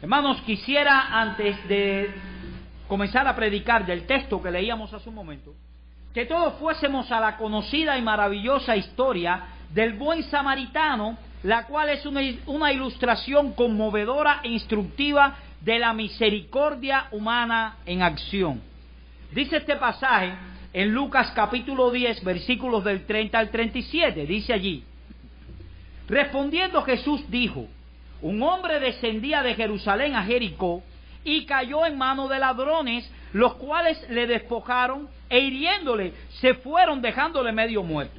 Hermanos, quisiera, antes de comenzar a predicar del texto que leíamos hace un momento, que todos fuésemos a la conocida y maravillosa historia del buen samaritano, la cual es una ilustración conmovedora e instructiva de la misericordia humana en acción. Dice este pasaje en Lucas capítulo 10, versículos del 30 al 37, dice allí: respondiendo Jesús dijo: un hombre descendía de Jerusalén a Jericó y cayó en manos de ladrones, los cuales le despojaron e hiriéndole se fueron, dejándole medio muerto.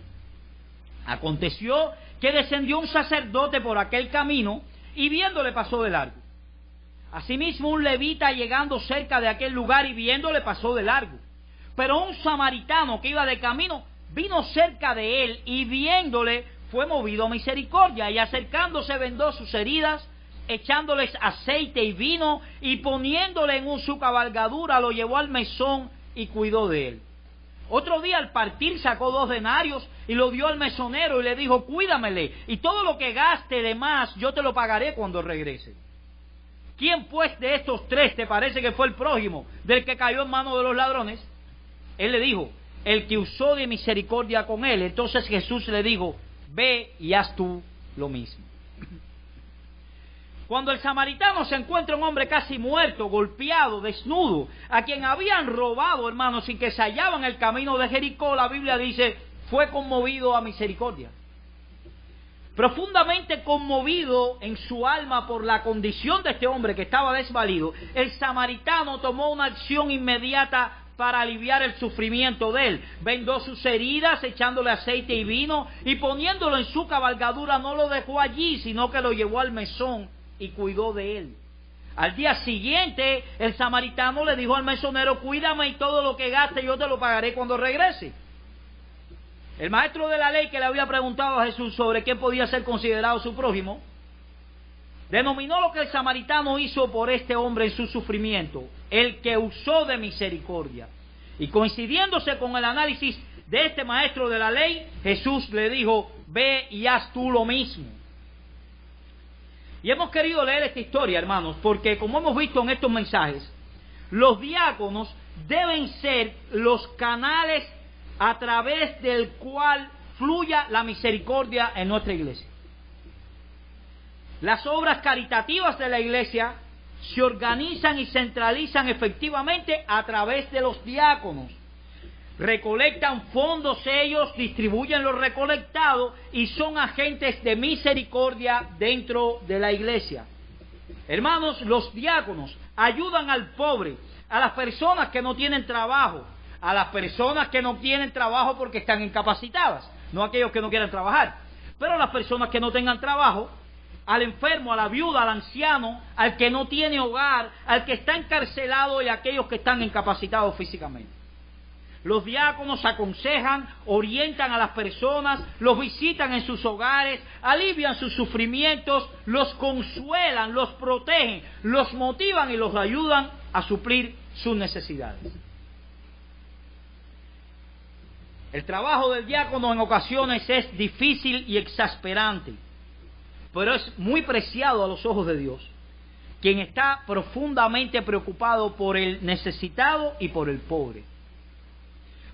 Aconteció que descendió un sacerdote por aquel camino y viéndole pasó de largo. Asimismo un levita llegando cerca de aquel lugar y viéndole pasó de largo. Pero un samaritano que iba de camino vino cerca de él y viéndole fue movido a misericordia, y acercándose vendó sus heridas, echándoles aceite y vino, y poniéndole en su cabalgadura lo llevó al mesón y cuidó de él. Otro día al partir sacó 2 denarios y lo dio al mesonero y le dijo: cuídamele, y todo lo que gaste de más yo te lo pagaré cuando regrese. ¿Quién pues de estos 3 te parece que fue el prójimo del que cayó en manos de los ladrones? Él le dijo: el que usó de misericordia con él. Entonces Jesús le dijo: ve y haz tú lo mismo. Cuando el samaritano se encuentra un hombre casi muerto, golpeado, desnudo, a quien habían robado, hermanos, y que se hallaba en el camino de Jericó, la Biblia dice, fue conmovido a misericordia. Profundamente conmovido en su alma por la condición de este hombre que estaba desvalido, el samaritano tomó una acción inmediata para aliviar el sufrimiento de él. Vendó sus heridas, echándole aceite y vino, y poniéndolo en su cabalgadura no lo dejó allí, sino que lo llevó al mesón y cuidó de él. Al día siguiente, el samaritano le dijo al mesonero: cuídame y todo lo que gaste yo te lo pagaré cuando regrese. El maestro de la ley, que le había preguntado a Jesús sobre quién podía ser considerado su prójimo, denominó lo que el samaritano hizo por este hombre en su sufrimiento: el que usó de misericordia. Y coincidiéndose con el análisis de este maestro de la ley, Jesús le dijo: ve y haz tú lo mismo. Y hemos querido leer esta historia, hermanos, porque como hemos visto en estos mensajes, los diáconos deben ser los canales a través del cual fluya la misericordia en nuestra iglesia. Las obras caritativas de la iglesia se organizan y centralizan efectivamente a través de los diáconos. Recolectan fondos ellos, distribuyen lo recolectado y son agentes de misericordia dentro de la iglesia. Hermanos, los diáconos ayudan al pobre, a las personas que no tienen trabajo, a las personas que no tienen trabajo porque están incapacitadas, no aquellos que no quieren trabajar, pero a las personas que no tengan trabajo, al enfermo, a la viuda, al anciano, al que no tiene hogar, al que está encarcelado y a aquellos que están incapacitados físicamente. Los diáconos aconsejan, orientan a las personas, los visitan en sus hogares, alivian sus sufrimientos, los consuelan, los protegen, los motivan y los ayudan a suplir sus necesidades. El trabajo del diácono en ocasiones es difícil y exasperante, pero es muy preciado a los ojos de Dios, quien está profundamente preocupado por el necesitado y por el pobre.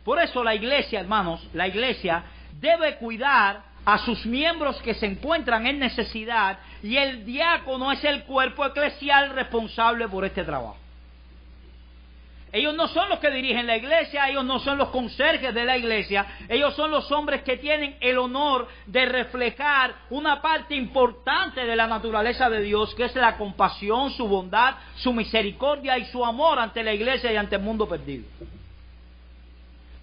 Por eso la iglesia, hermanos, la iglesia debe cuidar a sus miembros que se encuentran en necesidad, y el diácono es el cuerpo eclesial responsable por este trabajo. Ellos no son los que dirigen la iglesia, ellos no son los conserjes de la iglesia, ellos son los hombres que tienen el honor de reflejar una parte importante de la naturaleza de Dios, que es la compasión, su bondad, su misericordia y su amor ante la iglesia y ante el mundo perdido.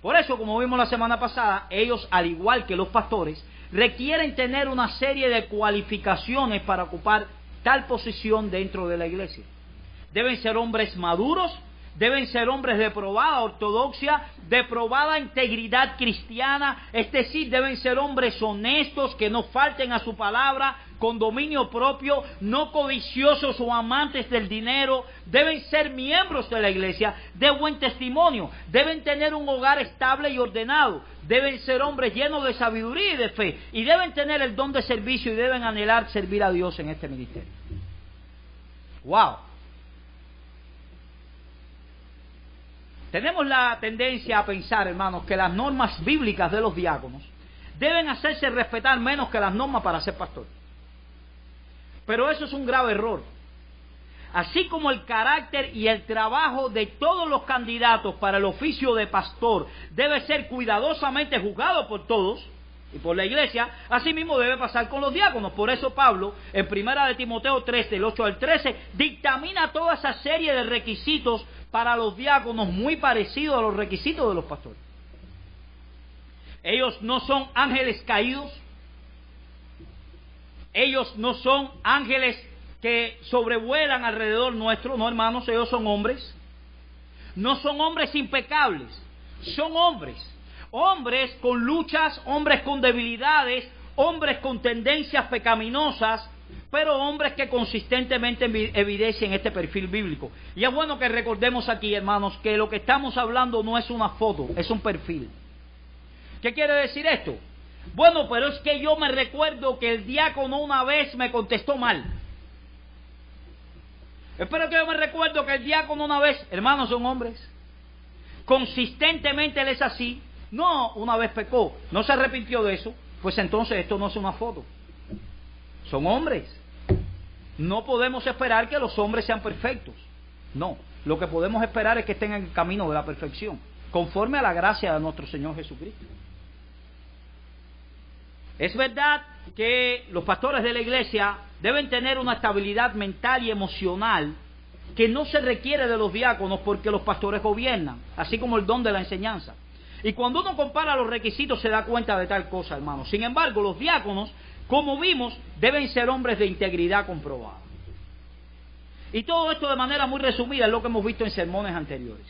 Por eso, como vimos la semana pasada, ellos, al igual que los pastores, requieren tener una serie de cualificaciones para ocupar tal posición dentro de la iglesia. Deben ser hombres maduros, deben ser hombres de probada ortodoxia, de probada integridad cristiana, es decir, deben ser hombres honestos, que no falten a su palabra, con dominio propio, no codiciosos o amantes del dinero. Deben ser miembros de la iglesia, de buen testimonio, deben tener un hogar estable y ordenado, deben ser hombres llenos de sabiduría y de fe, y deben tener el don de servicio y deben anhelar servir a Dios en este ministerio. ¡Wow! Tenemos la tendencia a pensar, hermanos, que las normas bíblicas de los diáconos deben hacerse respetar menos que las normas para ser pastor. Pero eso es un grave error. Así como el carácter y el trabajo de todos los candidatos para el oficio de pastor debe ser cuidadosamente juzgado por todos y por la iglesia, así mismo debe pasar con los diáconos. Por eso Pablo, en 1 de Timoteo 3, del 8 al 13, dictamina toda esa serie de requisitos para los diáconos muy parecidos a los requisitos de los pastores. Ellos no son ángeles caídos, ellos no son ángeles que sobrevuelan alrededor nuestro, no, hermanos, ellos son hombres. No son hombres impecables, son hombres. Hombres con luchas, hombres con debilidades, hombres con tendencias pecaminosas, pero hombres que consistentemente evidencian este perfil bíblico. Y es bueno que recordemos aquí, hermanos, que lo que estamos hablando no es una foto, es un perfil. ¿Qué quiere decir esto? Bueno, pero es que yo me recuerdo que el diácono una vez me contestó mal. Espero que yo me recuerdo que el diácono una vez, hermanos, son hombres. Consistentemente él es así. No, una vez pecó, no se arrepintió de eso, pues entonces esto no es una foto. Son hombres. No podemos esperar que los hombres sean perfectos. No, lo que podemos esperar es que estén en el camino de la perfección, conforme a la gracia de nuestro Señor Jesucristo. Es verdad que los pastores de la iglesia deben tener una estabilidad mental y emocional que no se requiere de los diáconos porque los pastores gobiernan, así como el don de la enseñanza. Y cuando uno compara los requisitos se da cuenta de tal cosa, hermanos. Sin embargo, los diáconos, como vimos, deben ser hombres de integridad comprobada. Y todo esto de manera muy resumida es lo que hemos visto en sermones anteriores.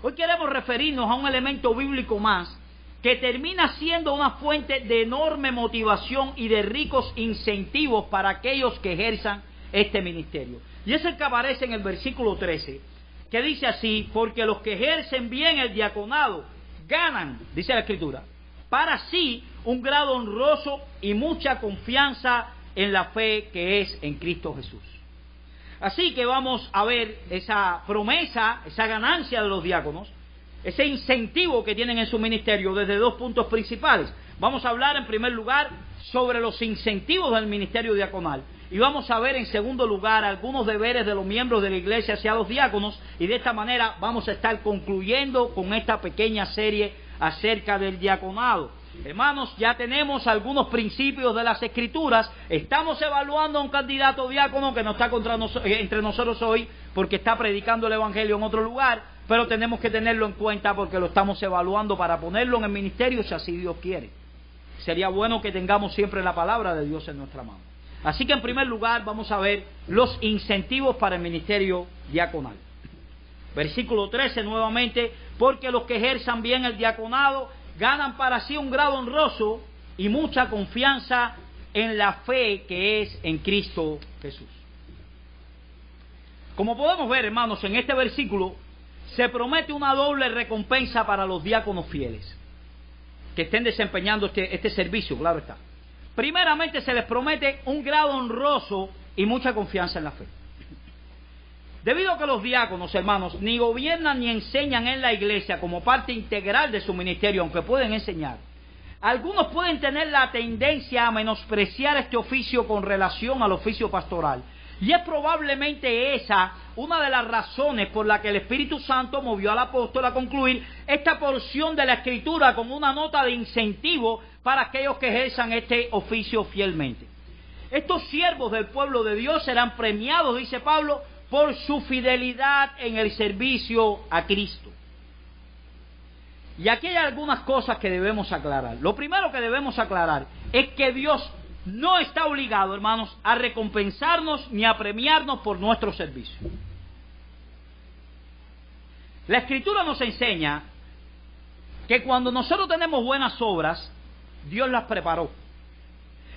Hoy queremos referirnos a un elemento bíblico más que termina siendo una fuente de enorme motivación y de ricos incentivos para aquellos que ejerzan este ministerio. Y es el que aparece en el versículo 13, que dice así: porque los que ejercen bien el diaconado ganan, dice la Escritura, para sí un grado honroso y mucha confianza en la fe que es en Cristo Jesús. Así que vamos a ver esa promesa, esa ganancia de los diáconos, ese incentivo que tienen en su ministerio desde dos puntos principales. Vamos a hablar en primer lugar sobre los incentivos del ministerio diaconal y vamos a ver en segundo lugar algunos deberes de los miembros de la iglesia hacia los diáconos, y de esta manera vamos a estar concluyendo con esta pequeña serie acerca del diaconado. Hermanos, ya tenemos algunos principios de las Escrituras. Estamos evaluando a un candidato diácono que no está entre nosotros hoy porque está predicando el Evangelio en otro lugar, pero tenemos que tenerlo en cuenta porque lo estamos evaluando para ponerlo en el ministerio si así Dios quiere. Sería bueno que tengamos siempre la palabra de Dios en nuestra mano. Así que en primer lugar vamos a ver los incentivos para el ministerio diaconal. Versículo 13 nuevamente: porque los que ejerzan bien el diaconado ganan para sí un grado honroso y mucha confianza en la fe que es en Cristo Jesús. Como podemos ver, hermanos, en este versículo se promete una doble recompensa para los diáconos fieles que estén desempeñando este servicio, claro está. Primeramente se les promete un grado honroso y mucha confianza en la fe. Debido a que los diáconos, hermanos, ni gobiernan ni enseñan en la iglesia como parte integral de su ministerio, aunque pueden enseñar, algunos pueden tener la tendencia a menospreciar este oficio con relación al oficio pastoral. Y es probablemente esa una de las razones por la que el Espíritu Santo movió al apóstol a concluir esta porción de la Escritura como una nota de incentivo para aquellos que ejerzan este oficio fielmente. Estos siervos del pueblo de Dios serán premiados, dice Pablo, por su fidelidad en el servicio a Cristo. Y aquí hay algunas cosas que debemos aclarar. Lo primero que debemos aclarar es que Dios no está obligado, hermanos, a recompensarnos ni a premiarnos por nuestro servicio. La Escritura nos enseña que cuando nosotros tenemos buenas obras, Dios las preparó.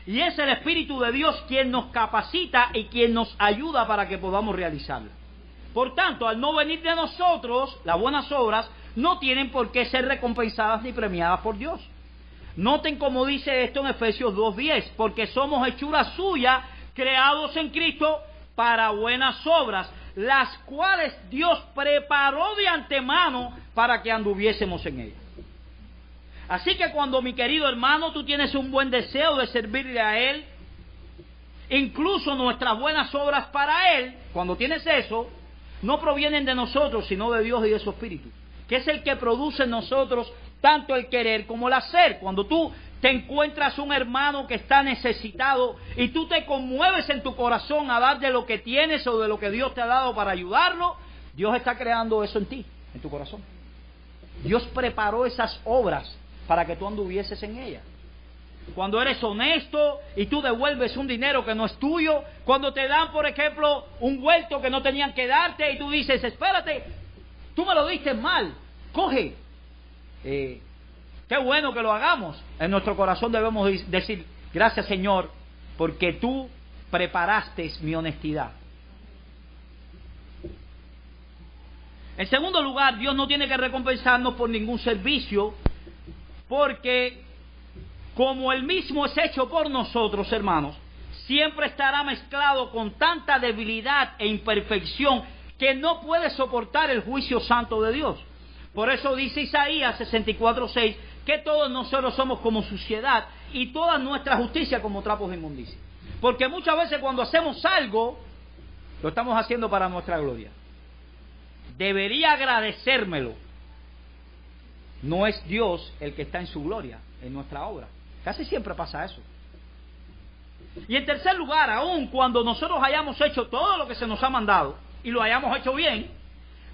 Y es el Espíritu de Dios quien nos capacita y quien nos ayuda para que podamos realizarlas. Por tanto, al no venir de nosotros, las buenas obras no tienen por qué ser recompensadas ni premiadas por Dios. Noten cómo dice esto en Efesios 2:10, porque somos hechura suya, creados en Cristo para buenas obras, las cuales Dios preparó de antemano para que anduviésemos en ellas. Así que cuando, mi querido hermano, tú tienes un buen deseo de servirle a Él, incluso nuestras buenas obras para Él, cuando tienes eso, no provienen de nosotros, sino de Dios y de su Espíritu, que es el que produce en nosotros tanto el querer como el hacer. Cuando tú te encuentras un hermano que está necesitado y tú te conmueves en tu corazón a dar de lo que tienes o de lo que Dios te ha dado para ayudarlo, Dios está creando eso en ti, en tu corazón. Dios preparó esas obras para que tú anduvieses en ellas. Cuando eres honesto y tú devuelves un dinero que no es tuyo, cuando te dan, por ejemplo, un vuelto que no tenían que darte y tú dices, espérate, tú me lo diste mal, coge. Qué bueno que lo hagamos. En nuestro corazón debemos decir, gracias Señor, porque tú preparaste mi honestidad. En segundo lugar, Dios no tiene que recompensarnos por ningún servicio, porque como Él mismo es hecho por nosotros, hermanos, siempre estará mezclado con tanta debilidad e imperfección que no puede soportar el juicio santo de Dios. Por eso dice Isaías 64:6, que todos nosotros somos como suciedad y toda nuestra justicia como trapos de inmundicia. Porque muchas veces cuando hacemos algo, lo estamos haciendo para nuestra gloria. Debería agradecérmelo. No es Dios el que está en su gloria, en nuestra obra. Casi siempre pasa eso. Y en tercer lugar, aun cuando nosotros hayamos hecho todo lo que se nos ha mandado y lo hayamos hecho bien,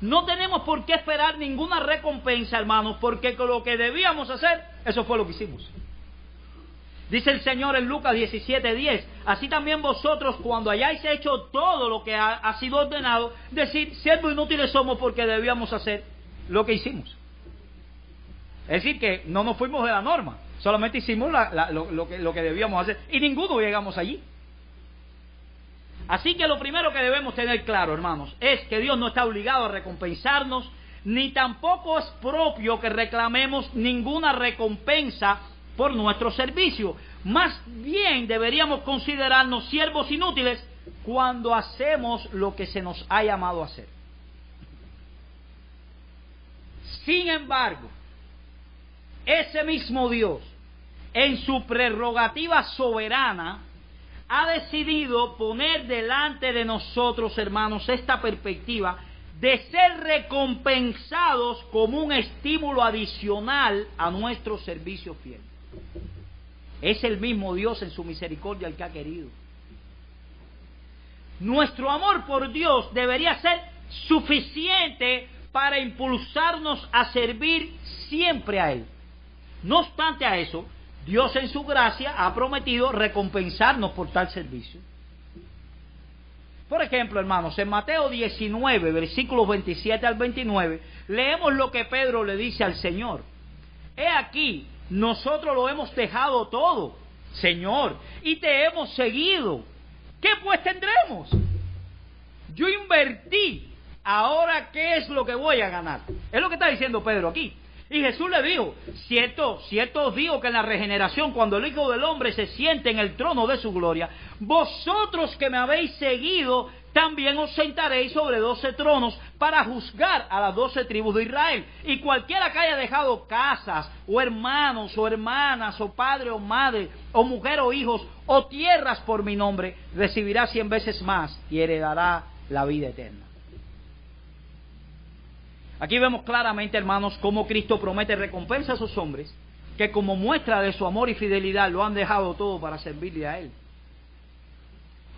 no tenemos por qué esperar ninguna recompensa, hermanos, porque con lo que debíamos hacer, eso fue lo que hicimos. Dice el Señor en Lucas 17:10, así también vosotros, cuando hayáis hecho todo lo que ha sido ordenado, decid, siervos inútiles somos porque debíamos hacer lo que hicimos. Es decir, que no nos fuimos de la norma, solamente hicimos lo que debíamos hacer y ninguno llegamos allí. Así que lo primero que debemos tener claro, hermanos, es que Dios no está obligado a recompensarnos, ni tampoco es propio que reclamemos ninguna recompensa por nuestro servicio. Más bien deberíamos considerarnos siervos inútiles cuando hacemos lo que se nos ha llamado a hacer. Sin embargo, ese mismo Dios, en su prerrogativa soberana, ha decidido poner delante de nosotros, hermanos, esta perspectiva de ser recompensados como un estímulo adicional a nuestro servicio fiel. Es el mismo Dios en su misericordia el que ha querido. Nuestro amor por Dios debería ser suficiente para impulsarnos a servir siempre a Él. No obstante a eso, Dios en su gracia ha prometido recompensarnos por tal servicio. Por ejemplo, hermanos, en Mateo 19, versículos 27 al 29, leemos lo que Pedro le dice al Señor. He aquí, nosotros lo hemos dejado todo, Señor, y te hemos seguido. ¿Qué pues tendremos? Yo invertí, ahora ¿qué es lo que voy a ganar? Es lo que está diciendo Pedro aquí. Y Jesús le dijo, cierto os digo que en la regeneración, cuando el Hijo del Hombre se siente en el trono de su gloria, vosotros que me habéis seguido, también os sentaréis sobre 12 tronos para juzgar a las 12 tribus de Israel. Y cualquiera que haya dejado casas, o hermanos, o hermanas, o padre, o madre, o mujer, o hijos, o tierras por mi nombre, recibirá 100 veces más y heredará la vida eterna. Aquí vemos claramente, hermanos, cómo Cristo promete recompensa a esos hombres que como muestra de su amor y fidelidad lo han dejado todo para servirle a Él.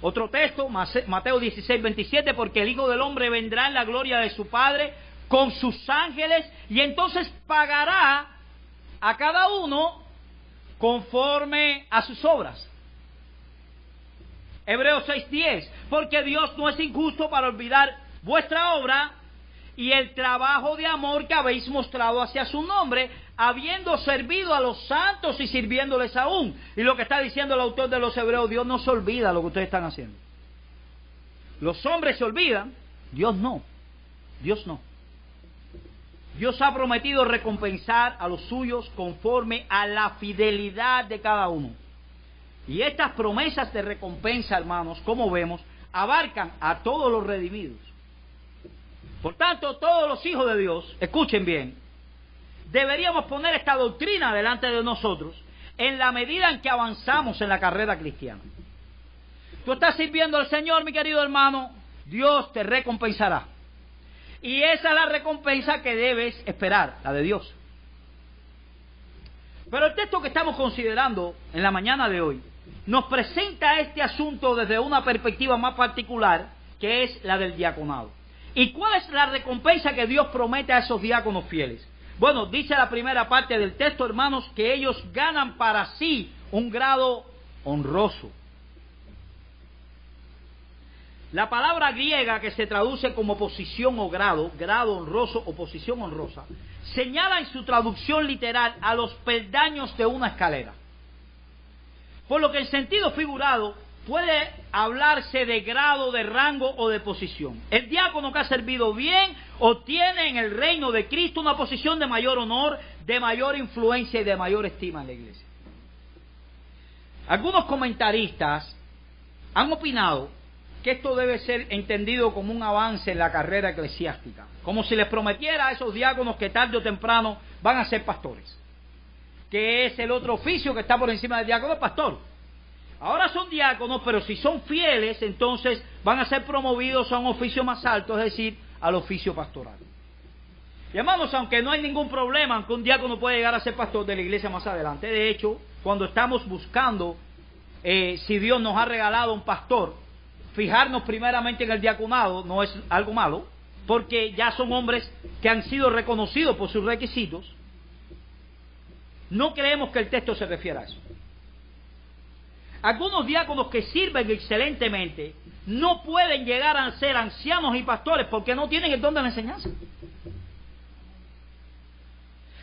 Otro texto, Mateo 16, 27, porque el Hijo del Hombre vendrá en la gloria de su Padre con sus ángeles y entonces pagará a cada uno conforme a sus obras. Hebreos 6:10, porque Dios no es injusto para olvidar vuestra obra y el trabajo de amor que habéis mostrado hacia su nombre, habiendo servido a los santos y sirviéndoles aún. Y lo que está diciendo el autor de los Hebreos, Dios no se olvida lo que ustedes están haciendo. Los hombres se olvidan, Dios no. Dios no. Dios ha prometido recompensar a los suyos conforme a la fidelidad de cada uno. Y estas promesas de recompensa, hermanos, como vemos, abarcan a todos los redimidos. Por tanto, todos los hijos de Dios, escuchen bien, deberíamos poner esta doctrina delante de nosotros en la medida en que avanzamos en la carrera cristiana. Tú estás sirviendo al Señor, mi querido hermano, Dios te recompensará. Y esa es la recompensa que debes esperar, la de Dios. Pero el texto que estamos considerando en la mañana de hoy nos presenta este asunto desde una perspectiva más particular, que es la del diaconado. ¿Y cuál es la recompensa que Dios promete a esos diáconos fieles? Bueno, dice la primera parte del texto, hermanos, que ellos ganan para sí un grado honroso. La palabra griega que se traduce como posición o grado, grado honroso o posición honrosa, señala en su traducción literal a los peldaños de una escalera. Por lo que en sentido figurado puede hablarse de grado, de rango o de posición. El diácono que ha servido bien obtiene en el reino de Cristo una posición de mayor honor, de mayor influencia y de mayor estima en la iglesia. Algunos comentaristas han opinado que esto debe ser entendido como un avance en la carrera eclesiástica, como si les prometiera a esos diáconos que tarde o temprano van a ser pastores, que es el otro oficio que está por encima del diácono, el pastor. Ahora son diáconos, pero si son fieles, entonces van a ser promovidos a un oficio más alto, es decir, al oficio pastoral. Y hermanos, aunque no hay ningún problema, aunque un diácono puede llegar a ser pastor de la iglesia más adelante, de hecho, cuando estamos buscando, si Dios nos ha regalado un pastor, fijarnos primeramente en el diaconado no es algo malo, porque ya son hombres que han sido reconocidos por sus requisitos. No creemos que el texto se refiera a eso. Algunos diáconos que sirven excelentemente no pueden llegar a ser ancianos y pastores porque no tienen el don de la enseñanza.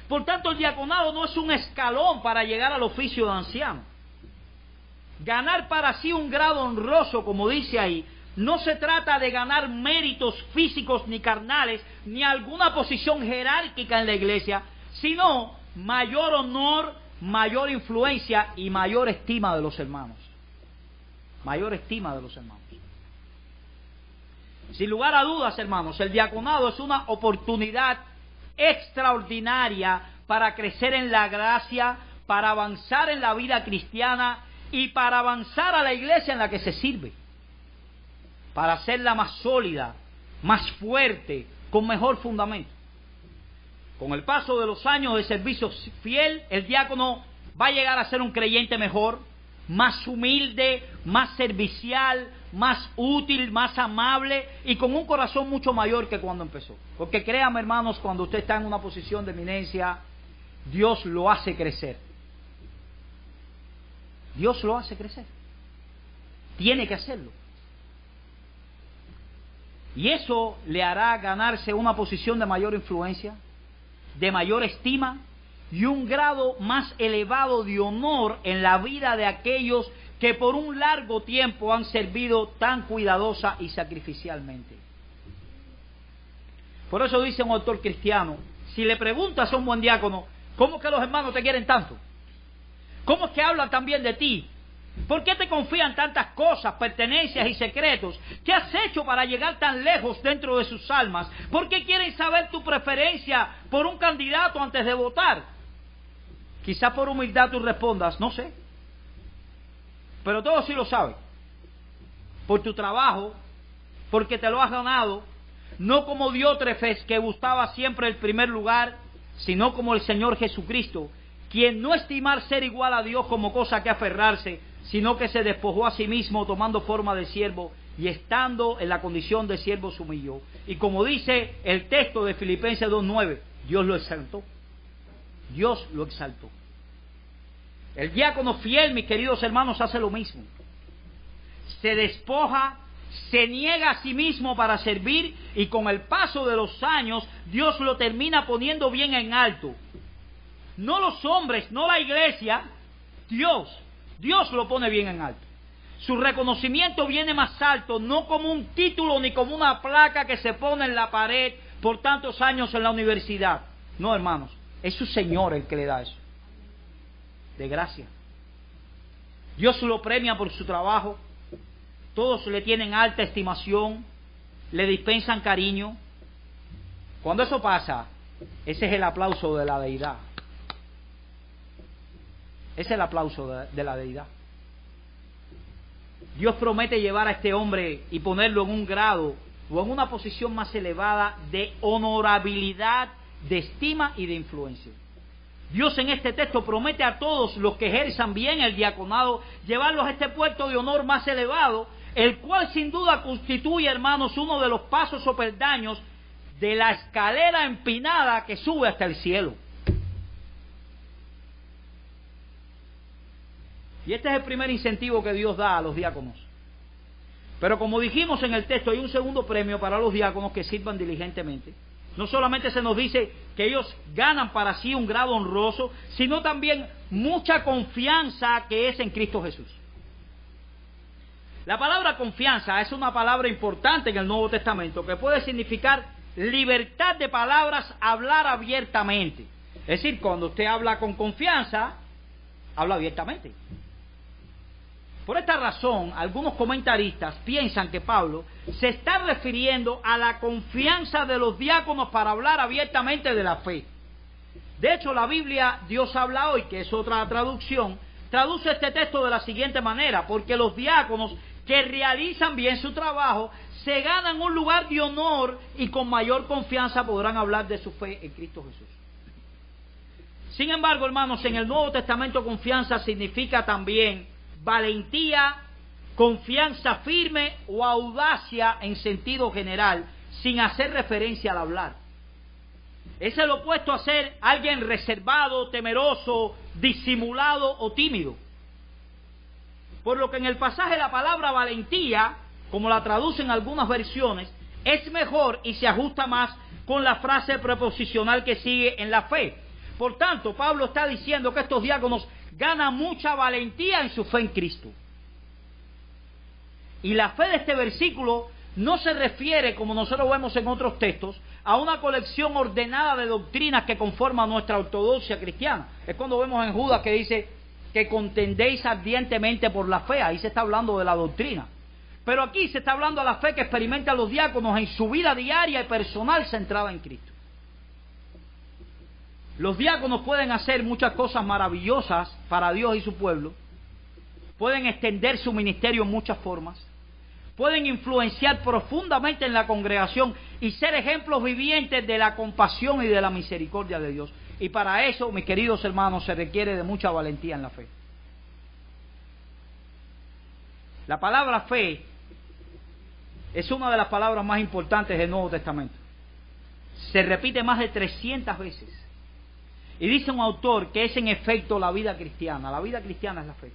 Por tanto, el diaconado no es un escalón para llegar al oficio de anciano. Ganar para sí un grado honroso, como dice ahí, no se trata de ganar méritos físicos ni carnales, ni alguna posición jerárquica en la iglesia, sino mayor honor, mayor influencia y mayor estima de los hermanos. Mayor estima de los hermanos. Sin lugar a dudas, hermanos, el diaconado es una oportunidad extraordinaria para crecer en la gracia, para avanzar en la vida cristiana y para avanzar a la iglesia en la que se sirve, para hacerla más sólida, más fuerte, con mejor fundamento. Con el paso de los años de servicio fiel, el diácono va a llegar a ser un creyente mejor, más humilde, más servicial, más útil, más amable y con un corazón mucho mayor que cuando empezó. Porque créanme, hermanos, cuando usted está en una posición de eminencia, Dios lo hace crecer. Dios lo hace crecer. Tiene que hacerlo. Y eso le hará ganarse una posición de mayor influencia, de mayor estima y un grado más elevado de honor en la vida de aquellos que por un largo tiempo han servido tan cuidadosa y sacrificialmente. Por eso dice un autor cristiano, si le preguntas a un buen diácono, ¿cómo es que los hermanos te quieren tanto? ¿Cómo es que hablan tan bien de ti? ¿Por qué te confían tantas cosas, pertenencias y secretos? ¿Qué has hecho para llegar tan lejos dentro de sus almas? ¿Por qué quieren saber tu preferencia por un candidato antes de votar? Quizás por humildad tú respondas, no sé. Pero todos sí lo saben. Por tu trabajo, porque te lo has ganado, no como Diótrefes que buscaba siempre el primer lugar, sino como el Señor Jesucristo, quien no estimar ser igual a Dios como cosa que aferrarse, sino que se despojó a sí mismo tomando forma de siervo y estando en la condición de siervo se humilló. Y como dice el texto de Filipenses 2:9, Dios lo exaltó. Dios lo exaltó. El diácono fiel, mis queridos hermanos, hace lo mismo. Se despoja, se niega a sí mismo para servir y con el paso de los años Dios lo termina poniendo bien en alto. No los hombres, no la iglesia, Dios lo pone bien en alto. Su reconocimiento viene más alto, no como un título ni como una placa que se pone en la pared por tantos años en la universidad. No, hermanos, es su Señor el que le da eso. De gracia. Dios lo premia por su trabajo, todos le tienen alta estimación, le dispensan cariño. Cuando eso pasa, ese es el aplauso de la deidad. Ese es el aplauso de la deidad. Dios promete llevar a este hombre y ponerlo en un grado o en una posición más elevada de honorabilidad, de estima y de influencia. Dios en este texto promete a todos los que ejerzan bien el diaconado llevarlos a este puesto de honor más elevado, el cual sin duda constituye, hermanos, uno de los pasos o peldaños de la escalera empinada que sube hasta el cielo. Y este es el primer incentivo que Dios da a los diáconos. Pero como dijimos en el texto, hay un segundo premio para los diáconos que sirvan diligentemente. No solamente se nos dice que ellos ganan para sí un grado honroso, sino también mucha confianza que es en Cristo Jesús. La palabra confianza es una palabra importante en el Nuevo Testamento que puede significar libertad de palabras, hablar abiertamente. Es decir, cuando usted habla con confianza, habla abiertamente. Por esta razón, algunos comentaristas piensan que Pablo se está refiriendo a la confianza de los diáconos para hablar abiertamente de la fe. De hecho, la Biblia, Dios habla hoy, que es otra traducción, traduce este texto de la siguiente manera: porque los diáconos que realizan bien su trabajo se ganan un lugar de honor y con mayor confianza podrán hablar de su fe en Cristo Jesús. Sin embargo, hermanos, en el Nuevo Testamento confianza significa también valentía, confianza firme o audacia en sentido general, sin hacer referencia al hablar. Es el opuesto a ser alguien reservado, temeroso, disimulado o tímido. Por lo que en el pasaje la palabra valentía, como la traducen algunas versiones, es mejor y se ajusta más con la frase preposicional que sigue en la fe. Por tanto, Pablo está diciendo que estos diáconos ganan mucha valentía en su fe en Cristo. Y la fe de este versículo no se refiere, como nosotros vemos en otros textos, a una colección ordenada de doctrinas que conforman nuestra ortodoxia cristiana. Es cuando vemos en Judas que dice que contendéis ardientemente por la fe. Ahí se está hablando de la doctrina. Pero aquí se está hablando de la fe que experimentan los diáconos en su vida diaria y personal centrada en Cristo. Los diáconos pueden hacer muchas cosas maravillosas para Dios y su pueblo. Pueden extender su ministerio en muchas formas. Pueden influenciar profundamente en la congregación y ser ejemplos vivientes de la compasión y de la misericordia de Dios. Y para eso, mis queridos hermanos, se requiere de mucha valentía en la fe. La palabra fe es una de las palabras más importantes del Nuevo Testamento. Se repite más de 300 veces. Y dice un autor que es en efecto la vida cristiana. La vida cristiana es la fe.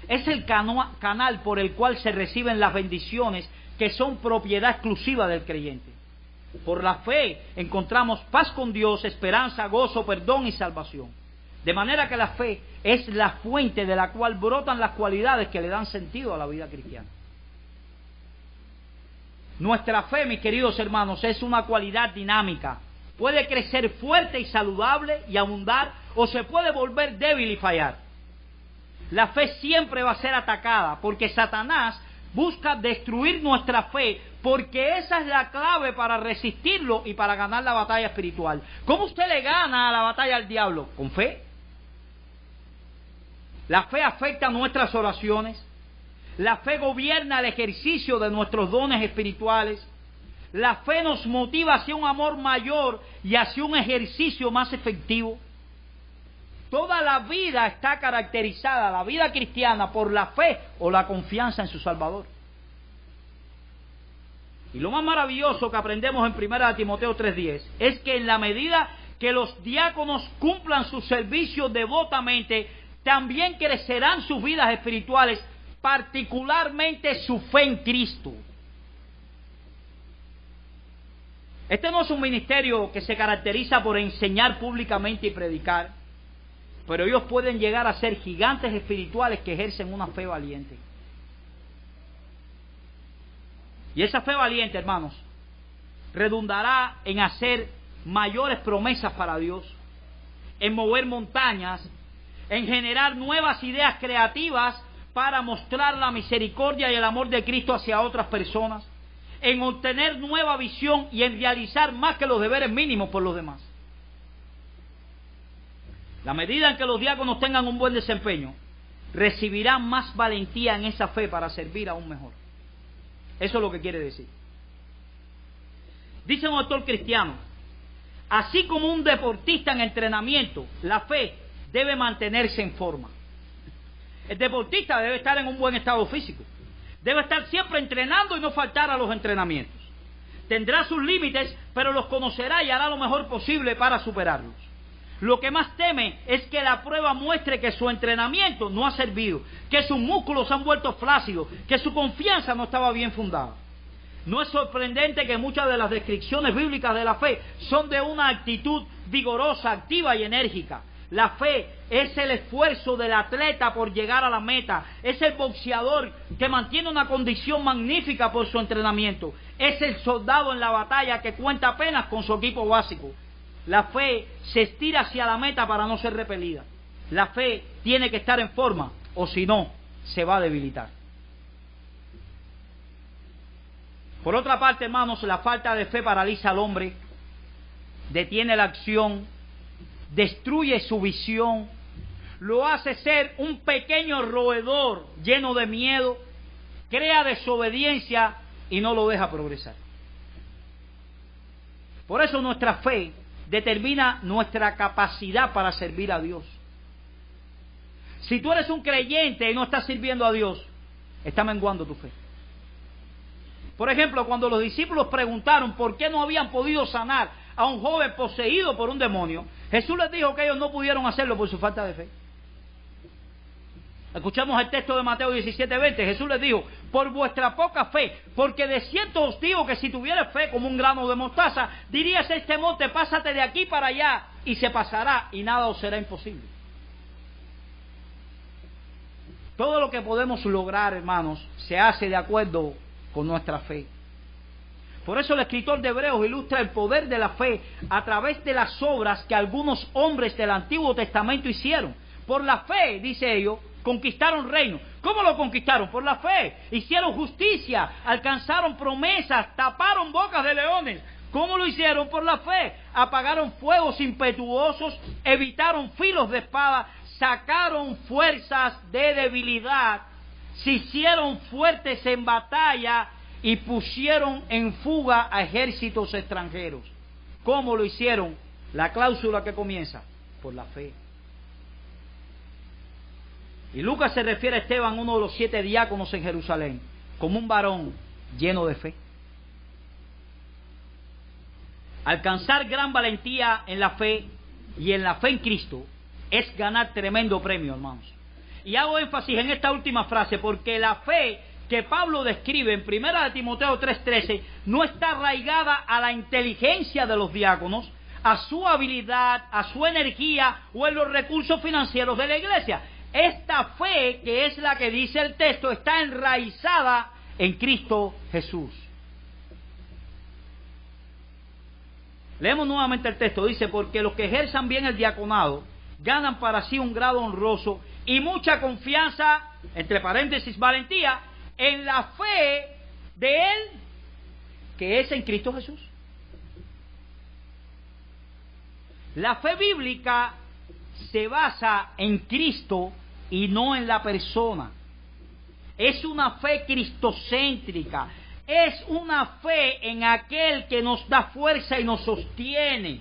Es el canal por el cual se reciben las bendiciones que son propiedad exclusiva del creyente. Por la fe encontramos paz con Dios, esperanza, gozo, perdón y salvación. De manera que la fe es la fuente de la cual brotan las cualidades que le dan sentido a la vida cristiana. Nuestra fe, mis queridos hermanos, es una cualidad dinámica. Puede crecer fuerte y saludable y abundar, o se puede volver débil y fallar. La fe siempre va a ser atacada, porque Satanás busca destruir nuestra fe, porque esa es la clave para resistirlo y para ganar la batalla espiritual. ¿Cómo usted le gana a la batalla al diablo? Con fe. La fe afecta nuestras oraciones. La fe gobierna el ejercicio de nuestros dones espirituales. La fe nos motiva hacia un amor mayor y hacia un ejercicio más efectivo. Toda la vida está caracterizada, la vida cristiana, por la fe o la confianza en su Salvador. Y lo más maravilloso que aprendemos en 1 Timoteo 3:10 es que en la medida que los diáconos cumplan su servicio devotamente, también crecerán sus vidas espirituales, particularmente su fe en Cristo. Este no es un ministerio que se caracteriza por enseñar públicamente y predicar, pero ellos pueden llegar a ser gigantes espirituales que ejercen una fe valiente. Y esa fe valiente, hermanos, redundará en hacer mayores promesas para Dios, en mover montañas, en generar nuevas ideas creativas para mostrar la misericordia y el amor de Cristo hacia otras personas, en obtener nueva visión y en realizar más que los deberes mínimos por los demás. La medida en que los diáconos tengan un buen desempeño, recibirán más valentía en esa fe para servir aún mejor. Eso es lo que quiere decir. Dice un autor cristiano: así como un deportista en entrenamiento, la fe debe mantenerse en forma. El deportista debe estar en un buen estado físico. Debe estar siempre entrenando y no faltar a los entrenamientos. Tendrá sus límites, pero los conocerá y hará lo mejor posible para superarlos. Lo que más teme es que la prueba muestre que su entrenamiento no ha servido, que sus músculos se han vuelto flácidos, que su confianza no estaba bien fundada. No es sorprendente que muchas de las descripciones bíblicas de la fe son de una actitud vigorosa, activa y enérgica. La fe es el esfuerzo del atleta por llegar a la meta, es el boxeador que mantiene una condición magnífica por su entrenamiento, es el soldado en la batalla que cuenta apenas con su equipo básico. La fe se estira hacia la meta para no ser repelida. La fe tiene que estar en forma, o si no, se va a debilitar. Por otra parte, hermanos, la falta de fe paraliza al hombre, detiene la acción, destruye su visión, lo hace ser un pequeño roedor lleno de miedo, crea desobediencia y no lo deja progresar. Por eso nuestra fe determina nuestra capacidad para servir a Dios. Si tú eres un creyente y no estás sirviendo a Dios, está menguando tu fe. Por ejemplo, cuando los discípulos preguntaron por qué no habían podido sanar a un joven poseído por un demonio, Jesús les dijo que ellos no pudieron hacerlo por su falta de fe. Escuchamos el texto de Mateo 17:20. Jesús les dijo: por vuestra poca fe, porque de cierto os digo que si tuvieras fe como un grano de mostaza, dirías a este monte: pásate de aquí para allá, y se pasará, y nada os será imposible. Todo lo que podemos lograr, hermanos, se hace de acuerdo con nuestra fe. Por eso el escritor de Hebreos ilustra el poder de la fe a través de las obras que algunos hombres del Antiguo Testamento hicieron. Por la fe, dice ellos, conquistaron reinos. ¿Cómo lo conquistaron? Por la fe. Hicieron justicia, alcanzaron promesas, taparon bocas de leones. ¿Cómo lo hicieron? Por la fe. Apagaron fuegos impetuosos, evitaron filos de espada, sacaron fuerzas de debilidad, se hicieron fuertes en batalla y pusieron en fuga a ejércitos extranjeros. ¿Cómo lo hicieron? La cláusula que comienza: por la fe. Y Lucas se refiere a Esteban, uno de los 7 diáconos en Jerusalén, como un varón lleno de fe. Alcanzar gran valentía en la fe y en la fe en Cristo es ganar tremendo premio, hermanos. Y hago énfasis en esta última frase porque la fe que Pablo describe en 1 Timoteo 3:13 no está arraigada a la inteligencia de los diáconos, a su habilidad, a su energía o en los recursos financieros de la iglesia. Esta fe, que es la que dice el texto, está enraizada en Cristo Jesús. Leemos nuevamente el texto. Dice: porque los que ejerzan bien el diaconado ganan para sí un grado honroso y mucha confianza, entre paréntesis, valentía, en la fe de Él, que es en Cristo Jesús. La fe bíblica se basa en Cristo y no en la persona. Es una fe cristocéntrica. Es una fe en aquel que nos da fuerza y nos sostiene.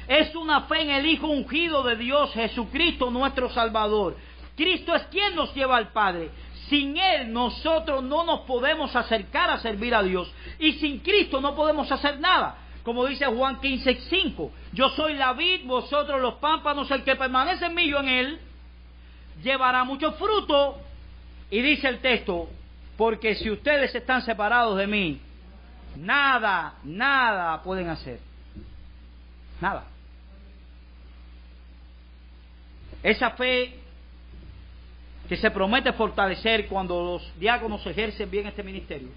Es una fe en el Hijo ungido de Dios, Jesucristo nuestro Salvador. Cristo es quien nos lleva al Padre. Sin Él nosotros no nos podemos acercar a servir a Dios. Y sin Cristo no podemos hacer nada. Como dice Juan 15:5, yo soy la vid, vosotros los pámpanos, el que permanece en mí, yo en él, llevará mucho fruto. Y dice el texto: porque si ustedes están separados de mí, nada pueden hacer. Nada. Esa fe que se promete fortalecer cuando los diáconos ejercen bien este ministerio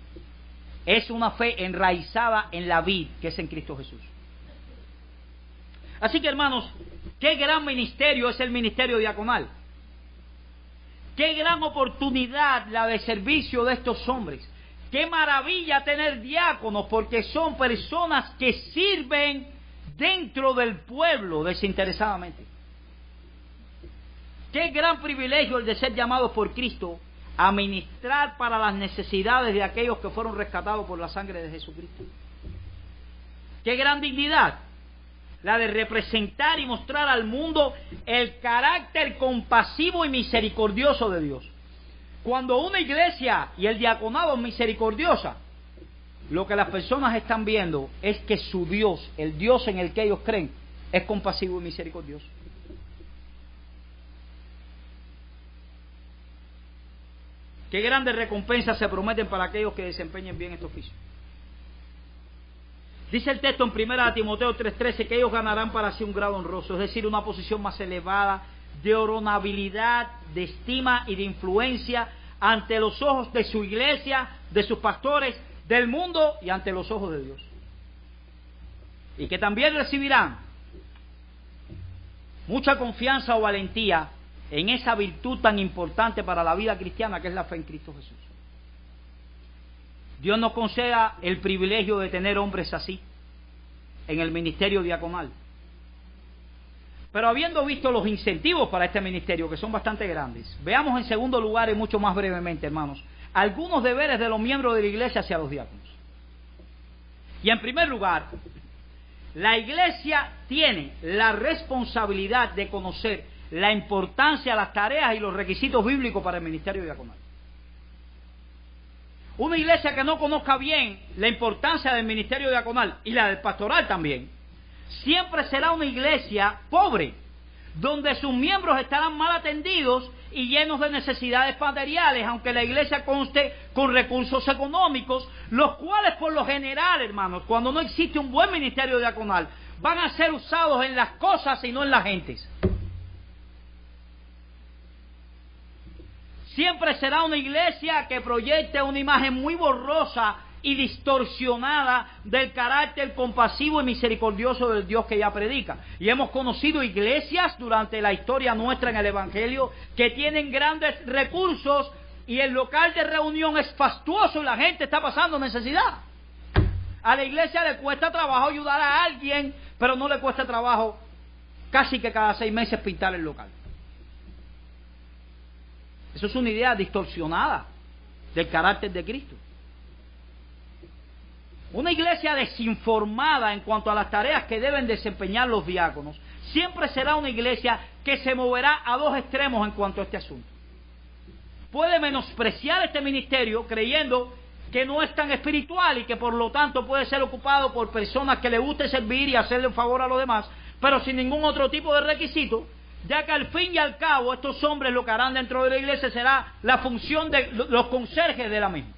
es una fe enraizada en la vid, que es en Cristo Jesús. Así que, hermanos, qué gran ministerio es el ministerio diaconal. Qué gran oportunidad la de servicio de estos hombres. Qué maravilla tener diáconos, porque son personas que sirven dentro del pueblo desinteresadamente. Qué gran privilegio el de ser llamados por Cristo a ministrar para las necesidades de aquellos que fueron rescatados por la sangre de Jesucristo. Qué gran dignidad la de representar y mostrar al mundo el carácter compasivo y misericordioso de Dios. Cuando una iglesia y el diaconado es misericordiosa, lo que las personas están viendo es que su Dios, el Dios en el que ellos creen, es compasivo y misericordioso. Qué grandes recompensas se prometen para aquellos que desempeñen bien este oficio. Dice el texto en 1 Timoteo 3:13 que ellos ganarán para sí un grado honroso, es decir, una posición más elevada de honorabilidad, de estima y de influencia ante los ojos de su iglesia, de sus pastores, del mundo y ante los ojos de Dios. Y que también recibirán mucha confianza o valentía en esa virtud tan importante para la vida cristiana que es la fe en Cristo Jesús. Dios nos conceda el privilegio de tener hombres así en el ministerio diaconal. Pero habiendo visto los incentivos para este ministerio, que son bastante grandes, veamos en segundo lugar y mucho más brevemente, hermanos, algunos deberes de los miembros de la iglesia hacia los diáconos. Y en primer lugar, la iglesia tiene la responsabilidad de conocer la importancia, las tareas y los requisitos bíblicos para el ministerio diaconal. Una iglesia que no conozca bien la importancia del ministerio diaconal y la del pastoral también, siempre será una iglesia pobre, donde sus miembros estarán mal atendidos y llenos de necesidades materiales, aunque la iglesia conste con recursos económicos, los cuales por lo general, hermanos, cuando no existe un buen ministerio diaconal, van a ser usados en las cosas y no en las gentes. Siempre será una iglesia que proyecte una imagen muy borrosa y distorsionada del carácter compasivo y misericordioso del Dios que ella predica. Y hemos conocido iglesias durante la historia nuestra en el Evangelio que tienen grandes recursos y el local de reunión es fastuoso y la gente está pasando necesidad. A la iglesia le cuesta trabajo ayudar a alguien, pero no le cuesta trabajo casi que cada 6 meses pintar el local. Eso es una idea distorsionada del carácter de Cristo. Una iglesia desinformada en cuanto a las tareas que deben desempeñar los diáconos siempre será una iglesia que se moverá a dos extremos en cuanto a este asunto. Puede menospreciar este ministerio creyendo que no es tan espiritual y que por lo tanto puede ser ocupado por personas que le guste servir y hacerle un favor a los demás, pero sin ningún otro tipo de requisito, ya que al fin y al cabo estos hombres lo que harán dentro de la iglesia será la función de los conserjes de la misma.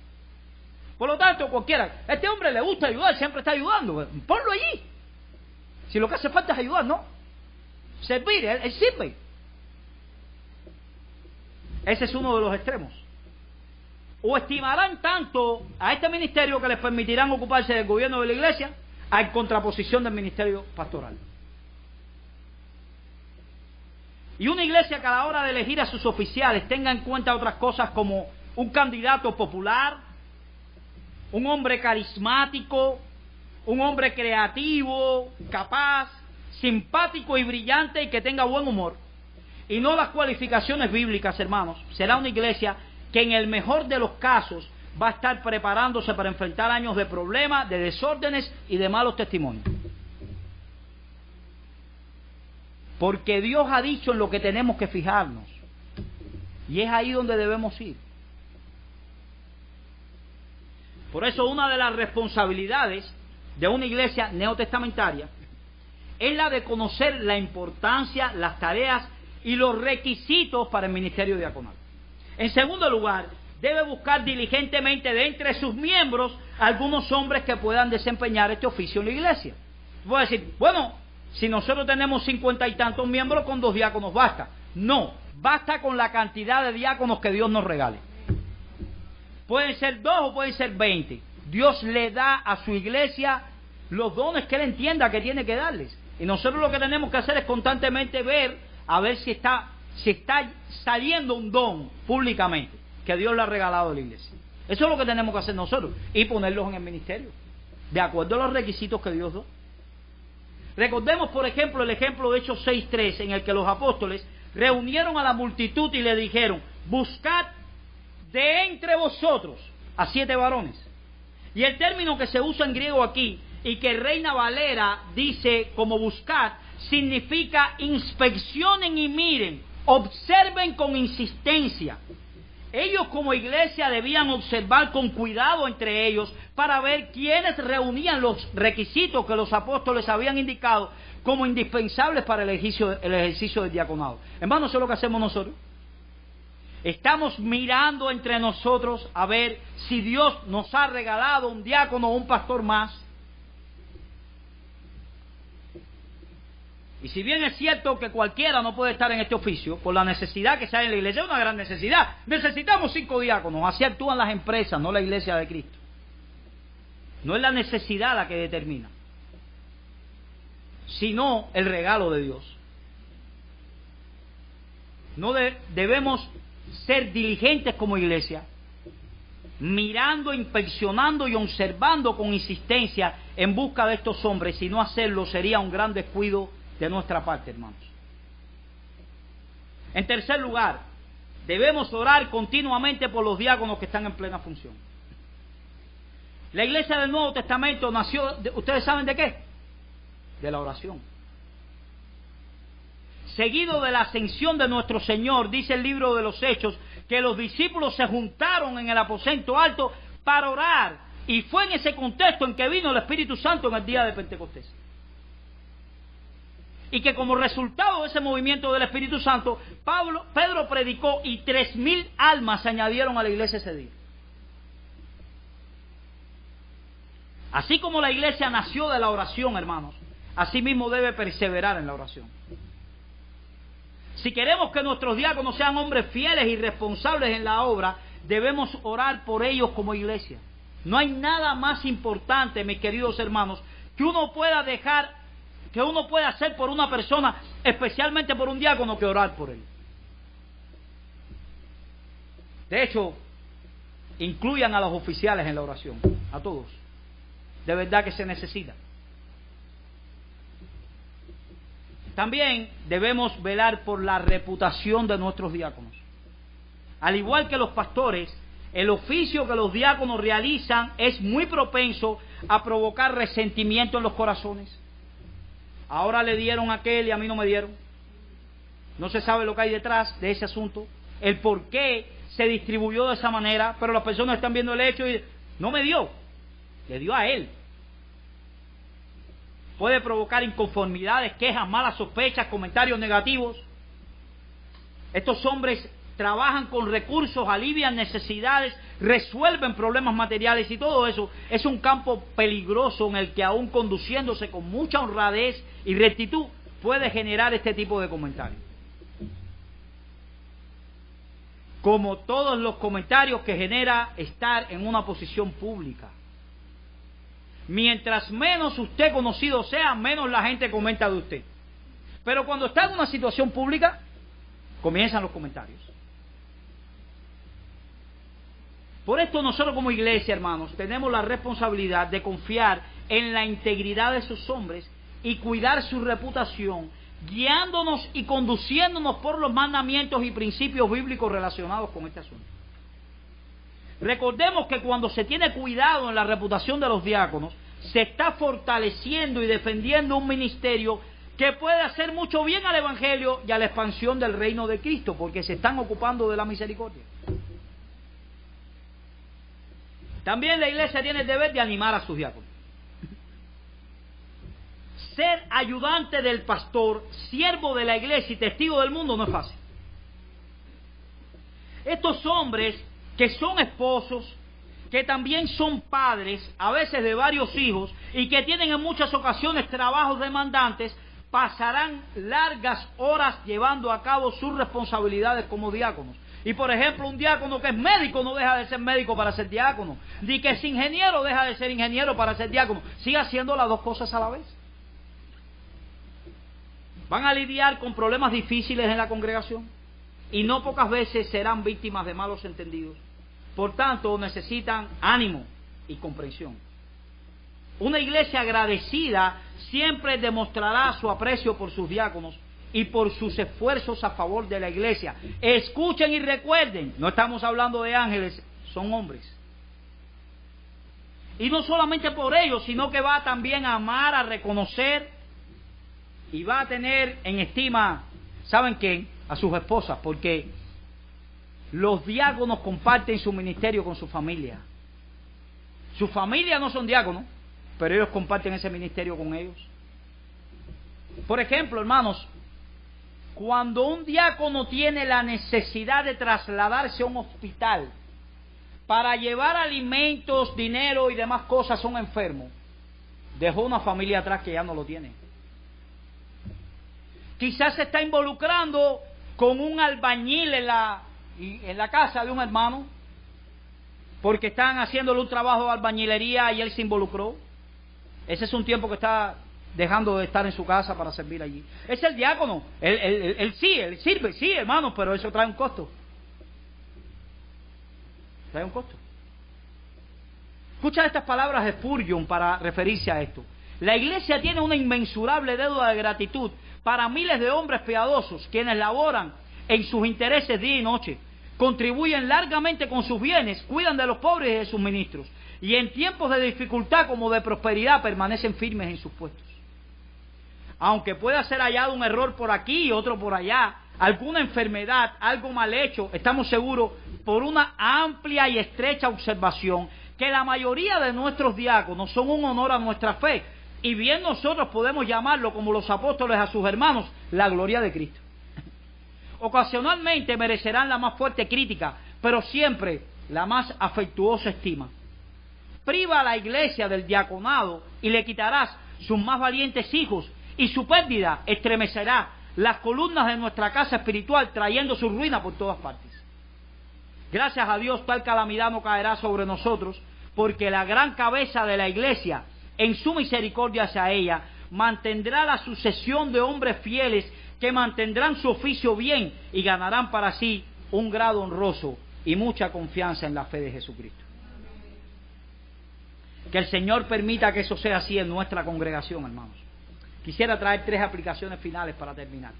Por lo tanto, cualquiera, a este hombre le gusta ayudar, siempre está ayudando, ponlo allí. Si lo que hace falta es ayudar, ¿no? Servir, él sirve. Ese es uno de los extremos. O estimarán tanto a este ministerio que les permitirán ocuparse del gobierno de la iglesia, en contraposición del ministerio pastoral. Y una iglesia que a la hora de elegir a sus oficiales tenga en cuenta otras cosas como un candidato popular, un hombre carismático, un hombre creativo, capaz, simpático y brillante y que tenga buen humor, y no las cualificaciones bíblicas, hermanos, será una iglesia que en el mejor de los casos va a estar preparándose para enfrentar años de problemas, de desórdenes y de malos testimonios. Porque Dios ha dicho en lo que tenemos que fijarnos. Y es ahí donde debemos ir. Por eso una de las responsabilidades de una iglesia neotestamentaria es la de conocer la importancia, las tareas y los requisitos para el ministerio diaconal. En segundo lugar, debe buscar diligentemente de entre sus miembros algunos hombres que puedan desempeñar este oficio en la iglesia. Voy a decir, bueno, si nosotros tenemos 50 y tantos miembros, con 2 diáconos basta. No, basta con la cantidad de diáconos que Dios nos regale. Pueden ser 2 o pueden ser 20. Dios le da a su iglesia los dones que Él entienda que tiene que darles. Y nosotros lo que tenemos que hacer es constantemente ver, a ver si está si está saliendo un don públicamente que Dios le ha regalado a la iglesia. Eso es lo que tenemos que hacer nosotros, y ponerlos en el ministerio, de acuerdo a los requisitos que Dios da. Recordemos, por ejemplo, el ejemplo de Hechos 6:3, en el que los apóstoles reunieron a la multitud y le dijeron: buscad de entre vosotros a 7 varones. Y el término que se usa en griego aquí, y que Reina Valera dice como buscad, significa inspeccionen y miren, observen con insistencia. Ellos como iglesia debían observar con cuidado entre ellos para ver quiénes reunían los requisitos que los apóstoles habían indicado como indispensables para el ejercicio del diaconado. Hermanos, eso es lo que hacemos nosotros. Estamos mirando entre nosotros a ver si Dios nos ha regalado un diácono o un pastor más. Y si bien es cierto que cualquiera no puede estar en este oficio por la necesidad que se hay en la iglesia, es una gran necesidad. Necesitamos 5 diáconos. Así actúan las empresas, no la iglesia de Cristo. No es la necesidad la que determina, sino el regalo de Dios. No debemos ser diligentes como iglesia, mirando, inspeccionando y observando con insistencia en busca de estos hombres. Si no hacerlo sería un gran descuido de nuestra parte, hermanos. En tercer lugar, debemos orar continuamente por los diáconos que están en plena función. La iglesia del Nuevo Testamento nació, ¿ustedes saben de qué? De la oración. Seguido de la ascensión de nuestro Señor, dice el libro de los Hechos, que los discípulos se juntaron en el aposento alto para orar, y fue en ese contexto en que vino el Espíritu Santo en el día de Pentecostés. Y que como resultado de ese movimiento del Espíritu Santo, Pedro predicó y 3,000 almas se añadieron a la iglesia ese día. Así como la iglesia nació de la oración, hermanos, así mismo debe perseverar en la oración. Si queremos que nuestros diáconos sean hombres fieles y responsables en la obra, debemos orar por ellos como iglesia. No hay nada más importante, mis queridos hermanos, que uno pueda hacer por una persona, especialmente por un diácono, que orar por él. De hecho, incluyan a los oficiales en la oración, a todos. De verdad que se necesita. También debemos velar por la reputación de nuestros diáconos. Al igual que los pastores, el oficio que los diáconos realizan es muy propenso a provocar resentimiento en los corazones. Ahora le dieron a aquel y a mí no me dieron. No se sabe lo que hay detrás de ese asunto, el por qué se distribuyó de esa manera, pero las personas están viendo el hecho y no me dio, le dio a él. Puede provocar inconformidades, quejas, malas sospechas, comentarios negativos. Estos hombres trabajan con recursos, alivian necesidades, resuelven problemas materiales, y todo eso es un campo peligroso en el que, aún conduciéndose con mucha honradez y rectitud, puede generar este tipo de comentarios. Como todos los comentarios que genera estar en una posición pública. Mientras menos usted conocido sea, menos la gente comenta de usted. Pero cuando está en una situación pública, comienzan los comentarios. Por esto nosotros como iglesia, hermanos, tenemos la responsabilidad de confiar en la integridad de esos hombres y cuidar su reputación, guiándonos y conduciéndonos por los mandamientos y principios bíblicos relacionados con este asunto. Recordemos que cuando se tiene cuidado en la reputación de los diáconos, se está fortaleciendo y defendiendo un ministerio que puede hacer mucho bien al Evangelio y a la expansión del reino de Cristo, porque se están ocupando de la misericordia. También la iglesia tiene el deber de animar a sus diáconos. Ser ayudante del pastor, siervo de la iglesia y testigo del mundo no es fácil. Estos hombres que son esposos, que también son padres, a veces de varios hijos, y que tienen en muchas ocasiones trabajos demandantes, pasarán largas horas llevando a cabo sus responsabilidades como diáconos. Y por ejemplo, un diácono que es médico no deja de ser médico para ser diácono, ni que es ingeniero deja de ser ingeniero para ser diácono. Sigue haciendo las dos cosas a la vez. Van a lidiar con problemas difíciles en la congregación. y no pocas veces serán víctimas de malos entendidos. Por tanto, necesitan ánimo y comprensión. Una iglesia agradecida siempre demostrará su aprecio por sus diáconos y por sus esfuerzos a favor de la iglesia. Escuchen y recuerden, no estamos hablando de ángeles, son hombres. Y no solamente por ellos, sino que va también a amar, a reconocer y va a tener en estima, ¿saben qué? A sus esposas, porque los diáconos comparten su ministerio con su familia. Su familia no son diáconos, pero ellos comparten ese ministerio con ellos. Por ejemplo, hermanos, cuando un diácono tiene la necesidad de trasladarse a un hospital para llevar alimentos, dinero y demás cosas a un enfermo, dejó una familia atrás que ya no lo tiene. Quizás se está involucrando con un albañil en la casa de un hermano, porque están haciéndole un trabajo de albañilería y él se involucró. Ese es un tiempo que está dejando de estar en su casa para servir allí. Es el diácono. Él sirve, sí, hermano, pero eso trae un costo. Trae un costo. Escucha estas palabras de Spurgeon para referirse a esto. La iglesia tiene una inmensurable deuda de gratitud para miles de hombres piadosos quienes laboran en sus intereses día y noche, contribuyen largamente con sus bienes, cuidan de los pobres y de sus ministros, y en tiempos de dificultad como de prosperidad permanecen firmes en sus puestos. Aunque pueda ser hallado un error por aquí y otro por allá, alguna enfermedad, algo mal hecho, estamos seguros por una amplia y estrecha observación que la mayoría de nuestros diáconos son un honor a nuestra fe, y bien nosotros podemos llamarlo, como los apóstoles a sus hermanos, la gloria de Cristo. Ocasionalmente merecerán la más fuerte crítica, pero siempre la más afectuosa estima. Priva a la iglesia del diaconado y le quitarás sus más valientes hijos, y su pérdida estremecerá las columnas de nuestra casa espiritual, trayendo su ruina por todas partes. Gracias a Dios, tal calamidad no caerá sobre nosotros, porque la gran cabeza de la iglesia, en su misericordia hacia ella, mantendrá la sucesión de hombres fieles que mantendrán su oficio bien y ganarán para sí un grado honroso y mucha confianza en la fe de Jesucristo. Que el Señor permita que eso sea así en nuestra congregación, hermanos. Quisiera traer 3 aplicaciones finales para terminar.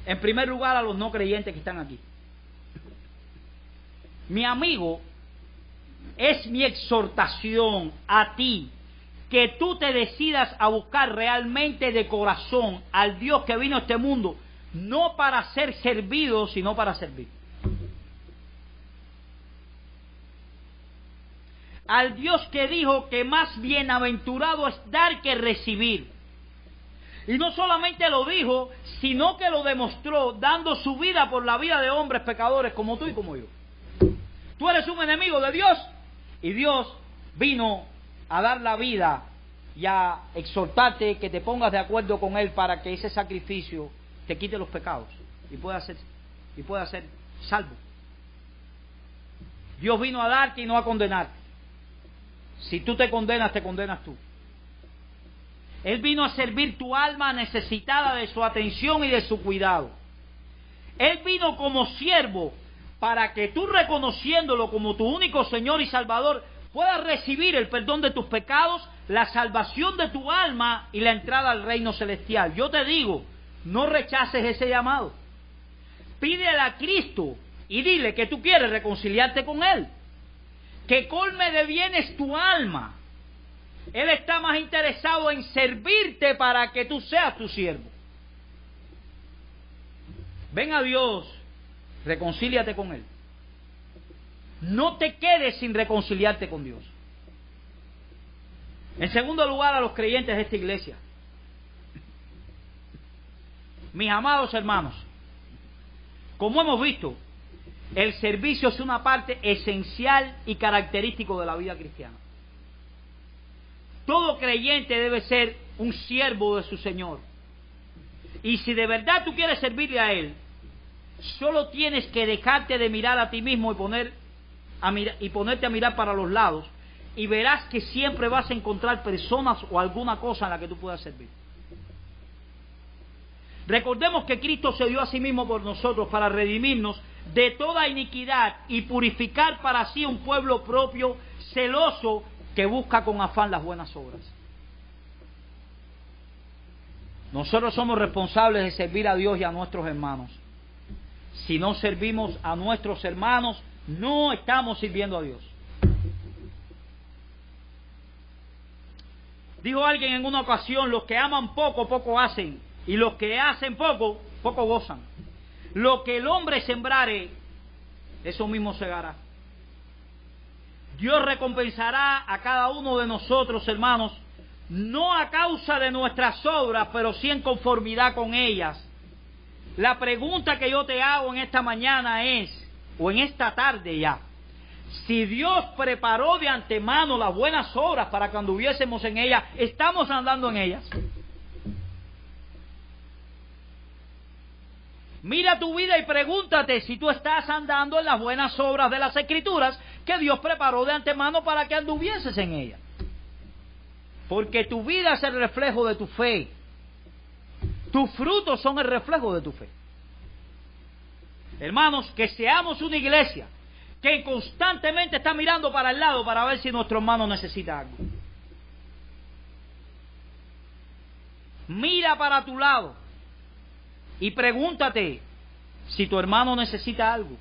En primer lugar, a los no creyentes que están aquí. Mi amigo, es mi exhortación a ti que tú te decidas a buscar realmente de corazón al Dios que vino a este mundo, no para ser servido, sino para servir. Al Dios que dijo que más bienaventurado es dar que recibir. Y no solamente lo dijo, sino que lo demostró dando su vida por la vida de hombres pecadores como tú y como yo. Tú eres un enemigo de Dios y Dios vino a dar la vida y a exhortarte que te pongas de acuerdo con Él para que ese sacrificio te quite los pecados y pueda ser salvo. Dios vino a darte y no a condenarte. Si tú te condenas tú. Él vino a servir tu alma necesitada de su atención y de su cuidado. Él vino como siervo para que tú, reconociéndolo como tu único Señor y Salvador, puedas recibir el perdón de tus pecados, la salvación de tu alma y la entrada al reino celestial. Yo te digo, no rechaces ese llamado. Pídele a Cristo y dile que tú quieres reconciliarte con Él. Que colme de bienes tu alma. Él está más interesado en servirte para que tú seas tu siervo. Ven a Dios, reconcíliate con Él. No te quedes sin reconciliarte con Dios. En segundo lugar, a los creyentes de esta iglesia. Mis amados hermanos, como hemos visto, el servicio es una parte esencial y característico de la vida cristiana. Todo creyente debe ser un siervo de su Señor. Y si de verdad tú quieres servirle a Él, solo tienes que dejarte de mirar a ti mismo y ponerte a mirar para los lados, y verás que siempre vas a encontrar personas o alguna cosa en la que tú puedas servir. Recordemos que Cristo se dio a sí mismo por nosotros para redimirnos de toda iniquidad y purificar para sí un pueblo propio, celoso, que busca con afán las buenas obras. Nosotros somos responsables de servir a Dios y a nuestros hermanos. Si no servimos a nuestros hermanos, no estamos sirviendo a Dios. Dijo alguien en una ocasión: los que aman poco, poco hacen, y los que hacen poco, poco gozan. Lo que el hombre sembrare, eso mismo segará. Dios recompensará a cada uno de nosotros, hermanos, no a causa de nuestras obras, pero sí en conformidad con ellas. La pregunta que yo te hago en esta mañana es, o en esta tarde ya, si Dios preparó de antemano las buenas obras para que anduviésemos en ellas, ¿estamos andando en ellas? Mira tu vida y pregúntate si tú estás andando en las buenas obras de las Escrituras que Dios preparó de antemano para que anduvieses en ellas. Porque tu vida es el reflejo de tu fe. Tus frutos son el reflejo de tu fe. Hermanos, que seamos una iglesia que constantemente está mirando para el lado para ver si nuestro hermano necesita algo. Mira para tu lado y pregúntate si tu hermano necesita algo.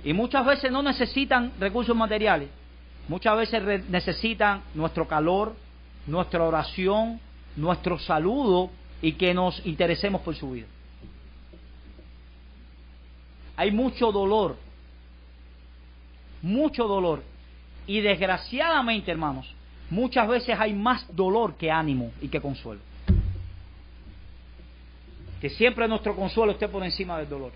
Y muchas veces no necesitan recursos materiales. Muchas veces necesitan nuestro calor, nuestra oración, nuestro saludo y que nos interesemos por su vida. Hay mucho dolor. Y desgraciadamente, hermanos, muchas veces hay más dolor que ánimo y que consuelo. Que siempre nuestro consuelo esté por encima del dolor.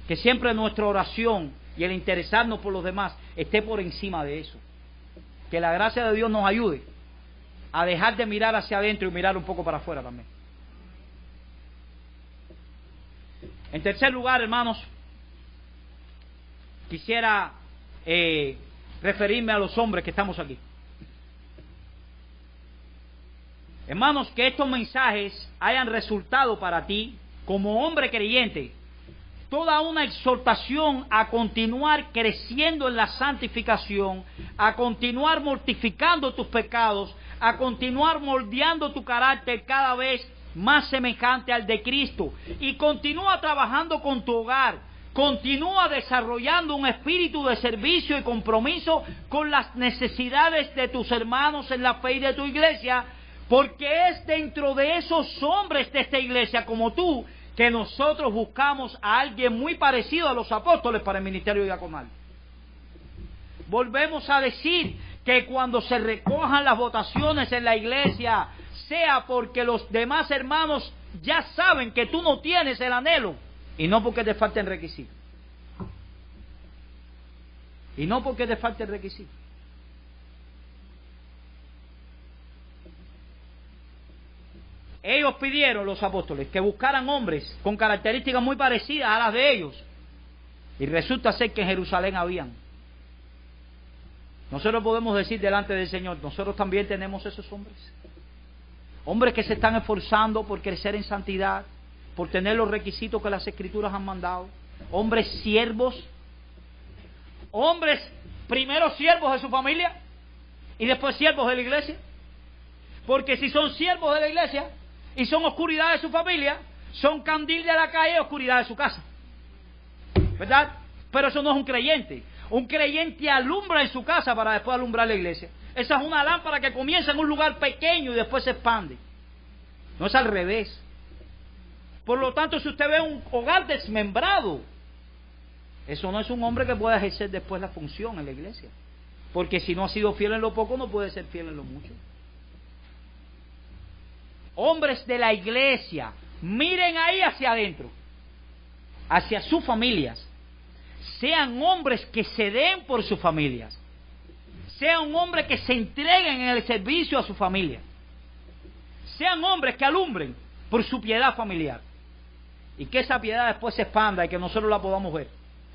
Que siempre nuestra oración y el interesarnos por los demás esté por encima de eso. Que la gracia de Dios nos ayude a dejar de mirar hacia adentro y mirar un poco para afuera también. En tercer lugar, hermanos, quisiera referirme a los hombres que estamos aquí. Hermanos, que estos mensajes hayan resultado para ti, como hombre creyente, toda una exhortación a continuar creciendo en la santificación, a continuar mortificando tus pecados, a continuar moldeando tu carácter cada vez más semejante al de Cristo, y continúa trabajando con tu hogar, continúa desarrollando un espíritu de servicio y compromiso con las necesidades de tus hermanos en la fe y de tu iglesia, porque es dentro de esos hombres de esta iglesia como tú que nosotros buscamos a alguien muy parecido a los apóstoles para el ministerio diaconal. Volvemos a decir que cuando se recojan las votaciones en la iglesia, sea porque los demás hermanos ya saben que tú no tienes el anhelo, y no porque te falten requisitos. Y no porque te falten requisitos. Ellos pidieron, los apóstoles, que buscaran hombres con características muy parecidas a las de ellos. Y resulta ser que en Jerusalén habían. Nosotros podemos decir delante del Señor, nosotros también tenemos esos hombres. Hombres que se están esforzando por crecer en santidad, por tener los requisitos que las Escrituras han mandado. Hombres siervos. Hombres primero siervos de su familia y después siervos de la iglesia. Porque si son siervos de la iglesia y son oscuridad de su familia, son candil de la calle y oscuridad de su casa. ¿Verdad? Pero eso no es un creyente. Un creyente alumbra en su casa para después alumbrar la iglesia. Esa es una lámpara que comienza en un lugar pequeño y después se expande. No es al revés. Por lo tanto, si usted ve un hogar desmembrado, eso no es un hombre que pueda ejercer después la función en la iglesia. Porque si no ha sido fiel en lo poco, no puede ser fiel en lo mucho. Hombres de la iglesia, miren ahí hacia adentro, hacia sus familias. Sean hombres que se den por sus familias. Sean hombres que se entreguen en el servicio a su familia. Sean hombres que alumbren por su piedad familiar. Y que esa piedad después se expanda y que nosotros la podamos ver,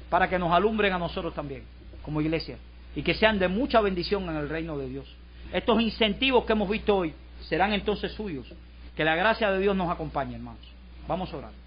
para que nos alumbren a nosotros también, como iglesia. Y que sean de mucha bendición en el reino de Dios. Estos incentivos que hemos visto hoy serán entonces suyos. Que la gracia de Dios nos acompañe, hermanos. Vamos a orar.